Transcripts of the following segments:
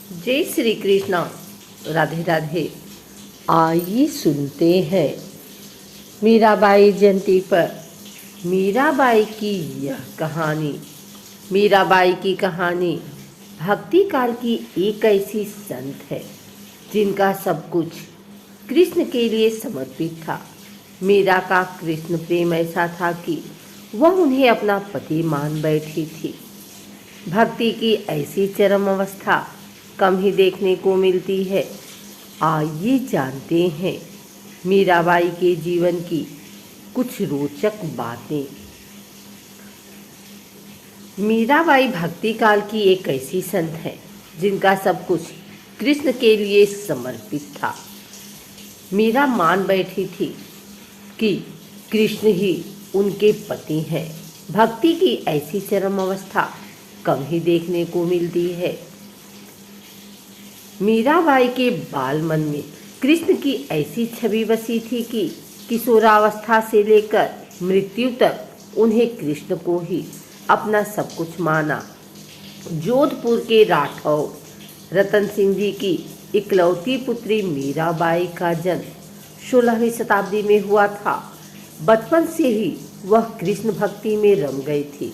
जय श्री कृष्ण। राधे राधे। आइए सुनते हैं मीराबाई जयंती पर मीराबाई की यह कहानी। मीराबाई की कहानी भक्ति काल की एक ऐसी संत है जिनका सब कुछ कृष्ण के लिए समर्पित था। मीरा का कृष्ण प्रेम ऐसा था कि वह उन्हें अपना पति मान बैठी थी। भक्ति की ऐसी चरम अवस्था कम ही देखने को मिलती है। आइए जानते हैं मीराबाई के जीवन की कुछ रोचक बातें। मीराबाई भक्ति काल की एक ऐसी संत है जिनका सब कुछ कृष्ण के लिए समर्पित था। मीरा मान बैठी थी कि कृष्ण ही उनके पति हैं। भक्ति की ऐसी चरम अवस्था कम ही देखने को मिलती है। मीराबाई के बाल मन में कृष्ण की ऐसी छवि बसी थी कि किशोरावस्था से लेकर मृत्यु तक उन्हें कृष्ण को ही अपना सब कुछ माना। जोधपुर के राठौर रतन सिंह जी की इकलौती पुत्री मीराबाई का जन्म 16वीं शताब्दी में हुआ था। बचपन से ही वह कृष्ण भक्ति में रम गई थी।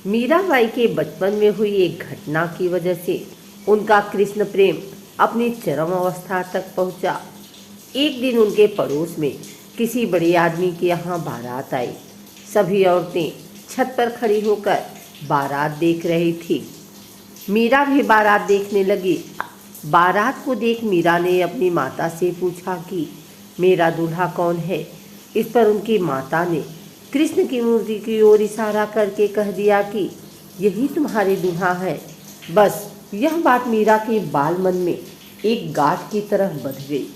मीराबाई के बचपन में हुई एक घटना की वजह से उनका कृष्ण प्रेम अपनी चरम अवस्था तक पहुंचा। एक दिन उनके पड़ोस में किसी बड़े आदमी के यहाँ बारात आई। सभी औरतें छत पर खड़ी होकर बारात देख रही थी। मीरा भी बारात देखने लगी। बारात को देख मीरा ने अपनी माता से पूछा कि मेरा दूल्हा कौन है। इस पर उनकी माता ने कृष्ण की मूर्ति की ओर इशारा करके कह दिया कि यही तुम्हारी दूल्हा है। बस यह बात मीरा के बाल मन में एक गांठ की तरह बंध गई।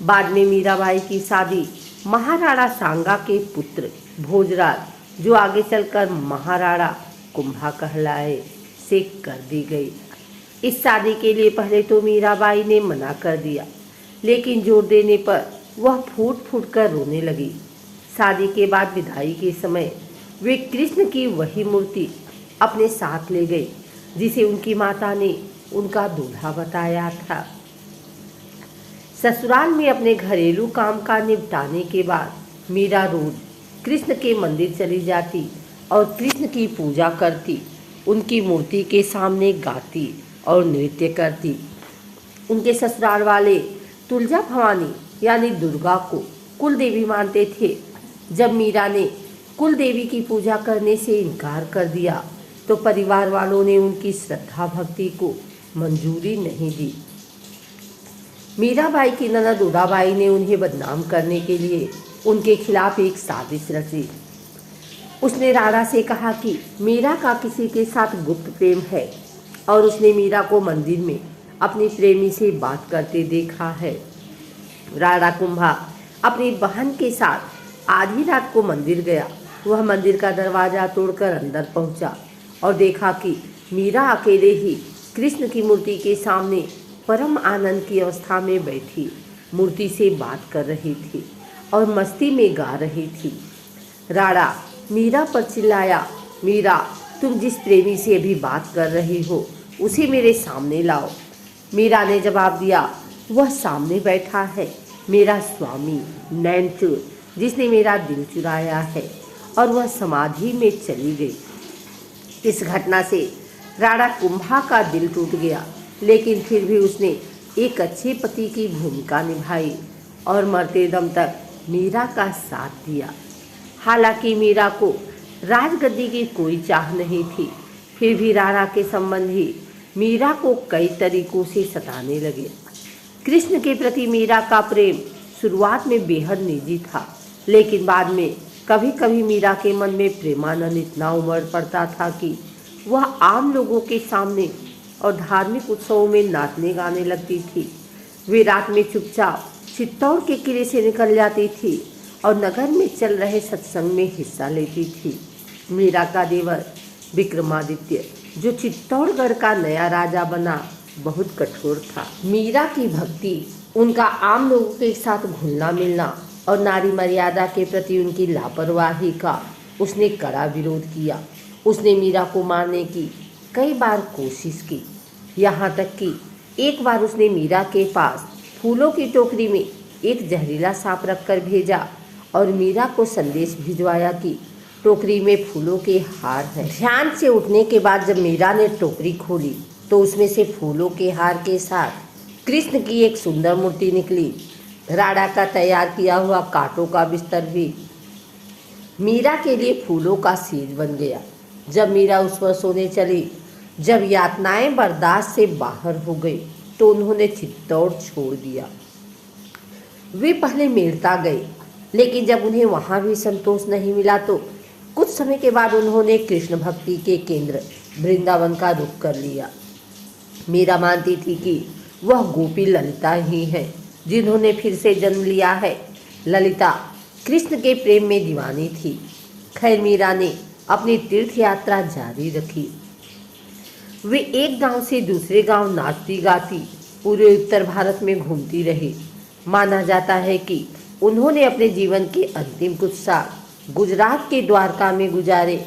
बाद में मीराबाई की शादी महाराणा सांगा के पुत्र भोजराज, जो आगे चलकर महाराणा कुंभा कहलाए, से कर दी गई। इस शादी के लिए पहले तो मीराबाई ने मना कर दिया, लेकिन जोर देने पर वह फूट फूट कर रोने लगी। शादी के बाद विदाई के समय वे कृष्ण की वही मूर्ति अपने साथ ले गई जिसे उनकी माता ने उनका दूल्हा बताया था। ससुराल में अपने घरेलू काम का निपटाने के बाद मीरा रोज कृष्ण के मंदिर चली जाती और कृष्ण की पूजा करती, उनकी मूर्ति के सामने गाती और नृत्य करती। उनके ससुराल वाले तुलजा भवानी यानी दुर्गा को कुल देवी मानते थे। जब मीरा ने कुल देवी की पूजा करने से इनकार कर दिया तो परिवार वालों ने उनकी श्रद्धा भक्ति को मंजूरी नहीं दी। मीराबाई की ननद उदाबाई ने उन्हें बदनाम करने के लिए उनके खिलाफ एक साजिश रची। उसने राणा से कहा कि मीरा का किसी के साथ गुप्त प्रेम है और उसने मीरा को मंदिर में अपनी प्रेमी से बात करते देखा है। राणा कुंभा अपनी बहन के साथ आधी रात को मंदिर गया। वह मंदिर का दरवाजा तोड़कर अंदर पहुंचा और देखा कि मीरा अकेले ही कृष्ण की मूर्ति के सामने परम आनंद की अवस्था में बैठी मूर्ति से बात कर रही थी और मस्ती में गा रही थी। राणा मीरा पर चिल्लाया, मीरा, तुम जिस प्रेमी से अभी बात कर रही हो उसे मेरे सामने लाओ। मीरा ने जवाब दिया, वह सामने बैठा है मेरा स्वामी नैनचुर, जिसने मेरा दिल चुराया है। और वह समाधि में चली गई। इस घटना से राणा कुंभा का दिल टूट गया, लेकिन फिर भी उसने एक अच्छे पति की भूमिका निभाई और मरते दम तक मीरा का साथ दिया। हालांकि मीरा को राजगद्दी की कोई चाह नहीं थी, फिर भी राणा के संबंधी मीरा को कई तरीकों से सताने लगे। कृष्ण के प्रति मीरा का प्रेम शुरुआत में बेहद निजी था, लेकिन बाद में कभी कभी मीरा के मन में प्रेमानंद इतना उमड़ पड़ता था कि वह आम लोगों के सामने और धार्मिक उत्सवों में नाचने गाने लगती थी। वे रात में चुपचाप चित्तौड़ के किले से निकल जाती थी और नगर में चल रहे सत्संग में हिस्सा लेती थी। मीरा का देवर विक्रमादित्य, जो चित्तौड़गढ़ का नया राजा बना, बहुत कठोर था। मीरा की भक्ति, उनका आम लोगों के साथ घुलना मिलना और नारी मर्यादा के प्रति उनकी लापरवाही का उसने कड़ा विरोध किया। उसने मीरा को मारने की कई बार कोशिश की, यहाँ तक कि एक बार उसने मीरा के पास फूलों की टोकरी में एक जहरीला सांप रखकर भेजा और मीरा को संदेश भिजवाया कि टोकरी में फूलों के हार हैं। ध्यान से उठने के बाद जब मीरा ने टोकरी खोली तो उसमें से फूलों के हार के साथ कृष्ण की एक सुंदर मूर्ति निकली। राधा का तैयार किया हुआ कांटों का बिस्तर भी मीरा के लिए फूलों का सीज बन गया। जब मीरा उस पर सोने चली, जब यातनाएं बर्दाश्त से बाहर हो गई तो उन्होंने चित्तौड़ छोड़ दिया। वे पहले मेड़ता गए, लेकिन जब उन्हें वहाँ भी संतोष नहीं मिला तो कुछ समय के बाद उन्होंने कृष्ण भक्ति के केंद्र वृंदावन का रुख कर लिया। मीरा मानती थी कि वह गोपी ललिता ही है जिन्होंने फिर से जन्म लिया है। ललिता कृष्ण के प्रेम में दीवानी थी। खैर, मीरा ने अपनी तीर्थ यात्रा जारी रखी। वे एक गांव से दूसरे गांव नाचती गाती पूरे उत्तर भारत में घूमती रही। माना जाता है कि उन्होंने अपने जीवन के अंतिम कुछ साल गुजरात के द्वारका में गुजारे।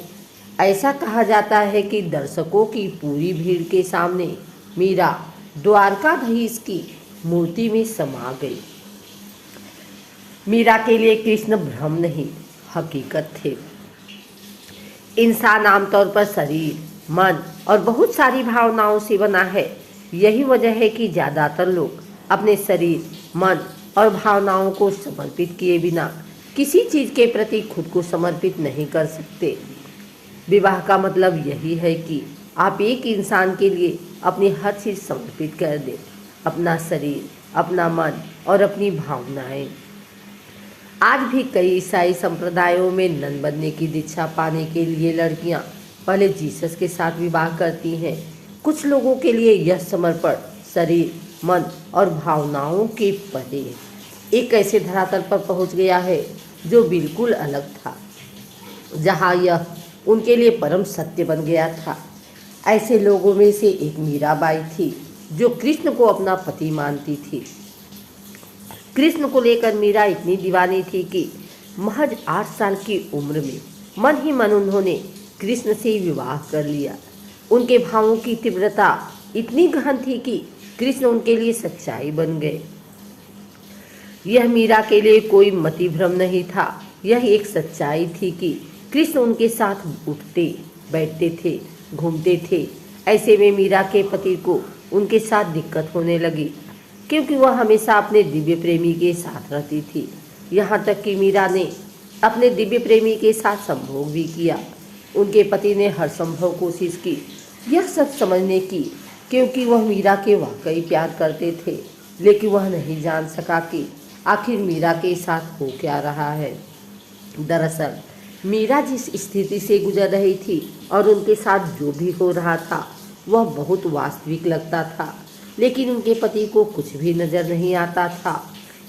ऐसा कहा जाता है कि दर्शकों की पूरी भीड़ के सामने मीरा द्वारकाधीश की मूर्ति में समा गई। मीरा के लिए कृष्ण भ्रम नहीं, हकीकत थे। इंसान आमतौर पर शरीर, मन और बहुत सारी भावनाओं से बना है। यही वजह है कि ज़्यादातर लोग अपने शरीर, मन और भावनाओं को समर्पित किए बिना किसी चीज़ के प्रति खुद को समर्पित नहीं कर सकते। विवाह का मतलब यही है कि आप एक इंसान के लिए अपनी हर चीज़ समर्पित कर दें, अपना शरीर, अपना मन और अपनी भावनाएं। आज भी कई ईसाई संप्रदायों में नन बनने की दीक्षा पाने के लिए लड़कियां पहले जीसस के साथ विवाह करती हैं। कुछ लोगों के लिए यह समर्पण शरीर, मन और भावनाओं के परे एक ऐसे धरातल पर पहुंच गया है जो बिल्कुल अलग था, जहां यह उनके लिए परम सत्य बन गया था। ऐसे लोगों में से एक मीराबाई थी जो कृष्ण को अपना पति मानती थी। कृष्ण को लेकर मीरा इतनी दीवानी थी कि महज 8 साल की उम्र में मन ही मन उन्होंने कृष्ण से विवाह कर लिया। उनके भावों की तीव्रता इतनी गहन थी कि कृष्ण उनके लिए सच्चाई बन गए। यह मीरा के लिए कोई मति भ्रम नहीं था, यह एक सच्चाई थी कि कृष्ण उनके साथ उठते बैठते थे, घूमते थे। ऐसे में मीरा के पति को उनके साथ दिक्कत होने लगी, क्योंकि वह हमेशा अपने दिव्य प्रेमी के साथ रहती थी। यहाँ तक कि मीरा ने अपने दिव्य प्रेमी के साथ संभोग भी किया। उनके पति ने हर संभव कोशिश की यह सच समझने की, क्योंकि वह मीरा के वाकई प्यार करते थे, लेकिन वह नहीं जान सका कि आखिर मीरा के साथ हो क्या रहा है। दरअसल मीरा जिस स्थिति से गुजर रही थी और उनके साथ जो भी हो रहा था वह बहुत वास्तविक लगता था, लेकिन उनके पति को कुछ भी नज़र नहीं आता था।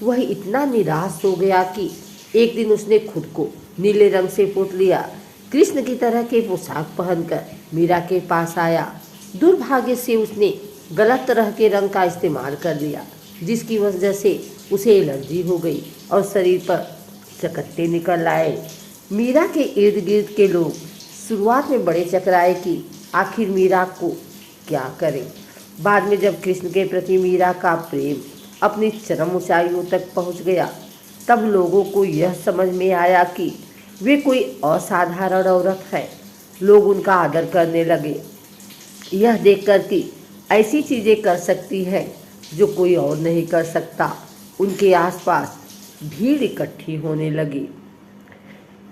वह इतना निराश हो गया कि एक दिन उसने खुद को नीले रंग से पोत लिया। कृष्ण की तरह के पोशाक पहनकर मीरा के पास आया। दुर्भाग्य से उसने गलत तरह के रंग का इस्तेमाल कर लिया, जिसकी वजह से उसे एलर्जी हो गई और शरीर पर चकत्ते निकल आए। मीरा के इर्द गिर्द के लोग शुरुआत में बड़े चकराए कि आखिर मीरा को क्या करें। बाद में जब कृष्ण के प्रति मीरा का प्रेम अपनी चरम ऊंचाइयों तक पहुंच गया, तब लोगों को यह समझ में आया कि वे कोई असाधारण औरत है। लोग उनका आदर करने लगे, यह देखकर कि ऐसी चीज़ें कर सकती है जो कोई और नहीं कर सकता। उनके आसपास भीड़ इकट्ठी होने लगी।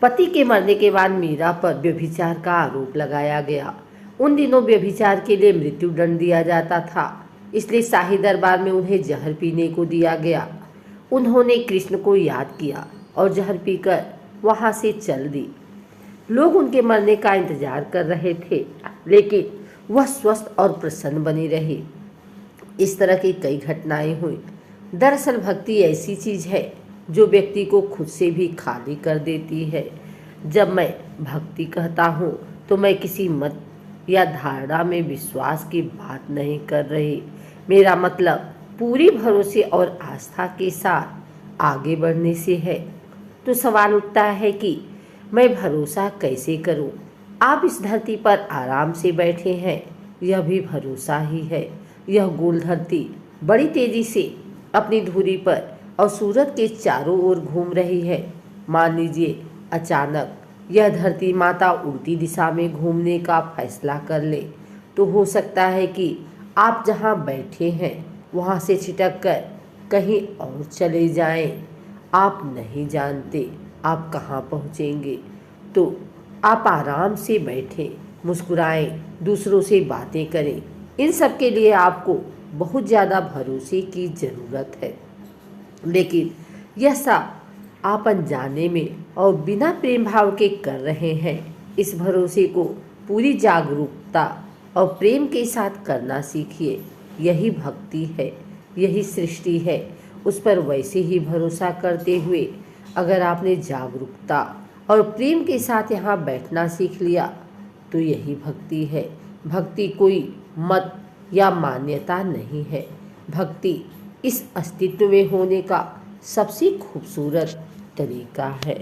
पति के मरने के बाद मीरा पर व्यभिचार का आरोप लगाया गया। उन दिनों व्यभिचार के लिए मृत्यु दंड दिया जाता था, इसलिए शाही दरबार में उन्हें जहर पीने को दिया गया। उन्होंने कृष्ण को याद किया और जहर पीकर वहां से चल दी। लोग उनके मरने का इंतजार कर रहे थे, लेकिन वह स्वस्थ और प्रसन्न बनी रही। इस तरह की कई घटनाएं हुई। दरअसल भक्ति ऐसी चीज़ है जो व्यक्ति को खुद से भी खाली कर देती है। जब मैं भक्ति कहता हूँ तो मैं किसी मत या धारणा में विश्वास की बात नहीं कर रही। मेरा मतलब पूरी भरोसे और आस्था के साथ आगे बढ़ने से है। तो सवाल उठता है कि मैं भरोसा कैसे करूं? आप इस धरती पर आराम से बैठे हैं, यह भी भरोसा ही है। यह गोल धरती बड़ी तेजी से अपनी धुरी पर और सूरज के चारों ओर घूम रही है। मान लीजिए अचानक यह धरती माता उल्टी दिशा में घूमने का फैसला कर ले, तो हो सकता है कि आप जहां बैठे हैं वहां से छिटक कर कहीं और चले जाएं। आप नहीं जानते आप कहां पहुंचेंगे। तो आप आराम से बैठें, मुस्कुराएं, दूसरों से बातें करें। इन सब के लिए आपको बहुत ज़्यादा भरोसे की ज़रूरत है, लेकिन यह सब आप अनजाने में और बिना प्रेम भाव के कर रहे हैं। इस भरोसे को पूरी जागरूकता और प्रेम के साथ करना सीखिए। यही भक्ति है, यही सृष्टि है। उस पर वैसे ही भरोसा करते हुए अगर आपने जागरूकता और प्रेम के साथ यहाँ बैठना सीख लिया तो यही भक्ति है। भक्ति कोई मत या मान्यता नहीं है। भक्ति इस अस्तित्व में होने का सबसे खूबसूरत तरीका है।